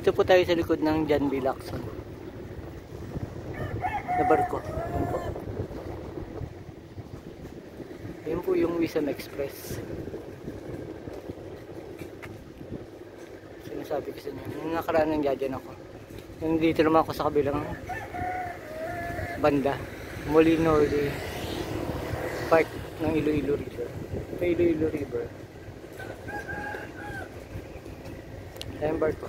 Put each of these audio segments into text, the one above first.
Dito po tayo sa likod ng John B. Lacson na barko. Ayan po. Ayan po yung Wisam Express. Sinasabi ko sa inyo. Yung nakaraan ng dyan ako. Yung dito naman ako sa kabilang banda. Molino part ng Iloilo River. Sa Iloilo River. Ayan barko.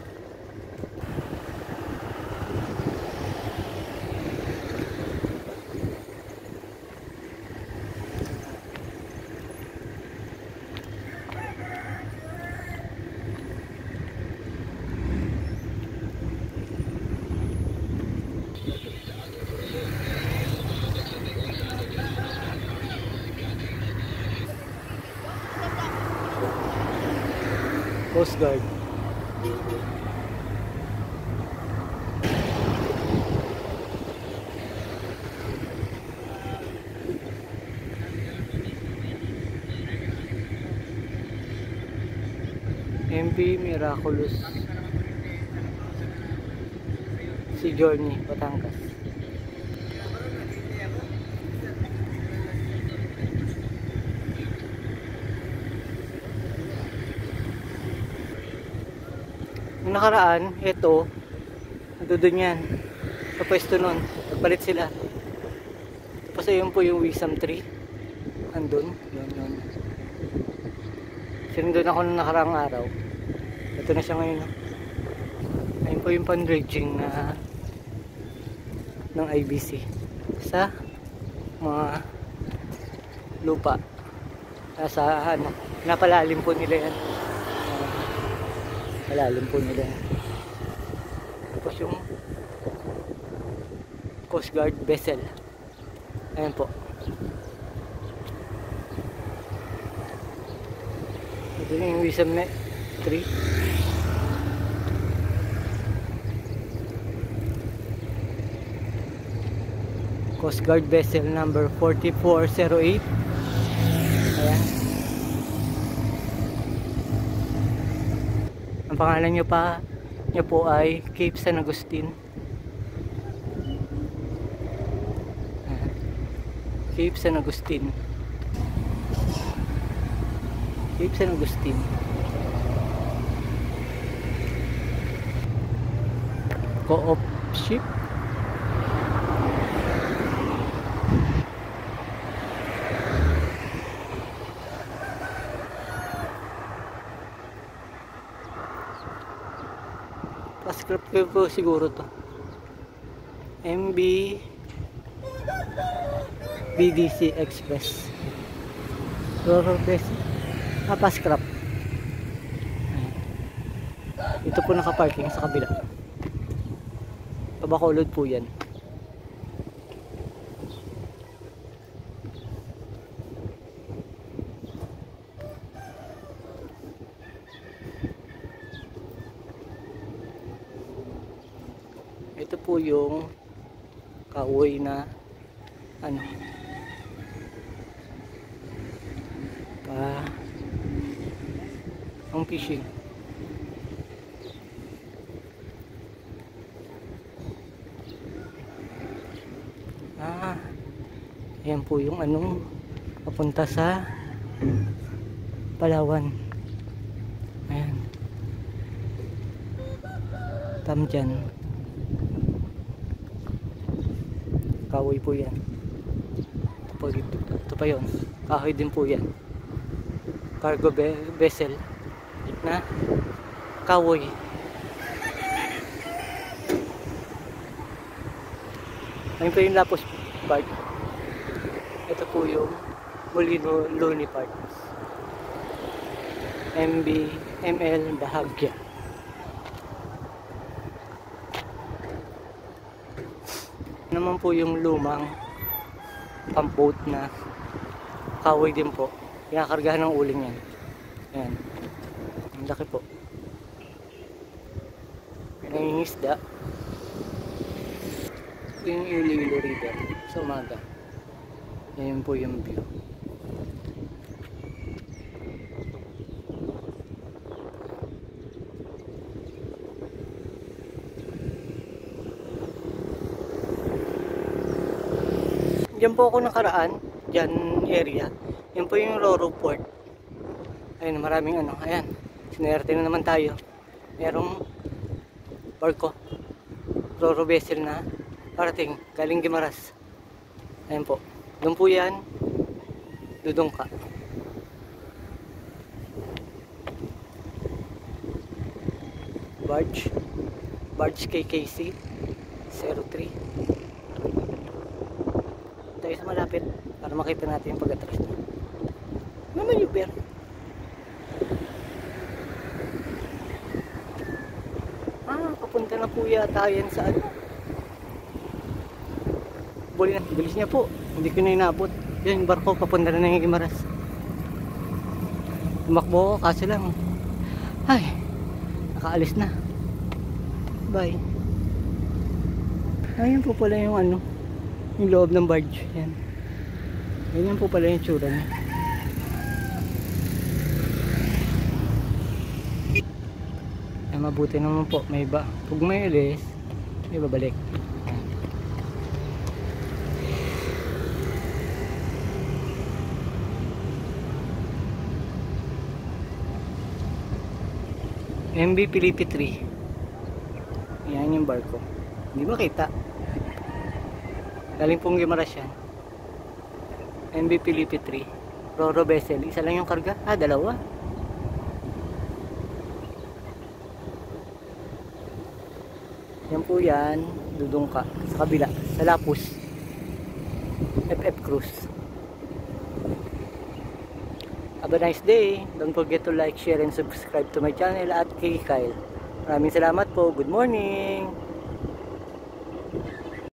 Coast Guard. MP Miraculous si Journey, Batangas. Yung nakaraan, ito doon yan sa pwesto nun, nagpalit sila. Tapos ayun po yung Wisam 3 andun, yun. Sinundon ako nung nakaraang araw. Ito na siya ngayon. Ayun po yung fundraising na ng IBC sa mga lupa. Nasa napalalim po nila yan. Malalim po nila yan. Tapos yung Coast Guard vessel. Ayan po. Ito yung Wisam 3. Coast Guard vessel number 4408. Ayan. Ang pangalan niyo po ay Cape San Agustin. Ayan. Cape San Agustin. Cape San Agustin. Co-op ship. Pascript ko po siguro to. MB BDC Express. Pascript. Ito po nakaparking sa kabila. Pabacolod po yan. Ito po yung kauwi na ang fishing. Ayan po yung papunta sa Palawan. Ayan. Tamjan. Kahoy po yan. Ito pa yun. Kahoy din po yan. Cargo vessel na kahoy. Ayun po yung Lapos Park. Ito po yung Molino Luni Park. ML Bahagya. Naman po yung lumang pamboat na kahoy din po. Kinakargahan ng uling yan. Ayan. Ang laki po. Nangingisda. Yung Iloilo River sa umaga. Ayan po yung view. Diyan po ako nakaraan, diyan area. Yan po yung Roro Port. Ayun, maraming ano, ayan. Sinerte na naman tayo. Merong barko. Roro vessel na parating, galing Guimaras. Ayan po. Doon po yan. Dudong ka. Barge KKC 03. Tayo sa malapit para makita natin yung pag-atras niya. Naman yung bear. Papunta na po yata yan sa ano. Bilis niya po. Hindi ko na inabot. Yan yung barko papunta na ng Guimaras. Tumakbo ko kasi lang. Ay, nakaalis na. Bye. Ayan po pala yung ano, yung loob ng barge. Yan. Ganyan po pala yung tsura niya. Ay, mabuti naman po. May iba. Pag may alis, may babalik. MV Pilipi 3. Yan yung barko. Hindi makita. Galing pong Guimaras yan. MV Pilipi 3. Roro vessel. Isa lang yung karga. Dalawa. Yan po yan. Dudong ka. Sa kabila. Sa Lapus. FF Cruise. Have a nice day. Don't forget to like, share, and subscribe to my channel at kay Kyle. Maraming salamat po. Good morning.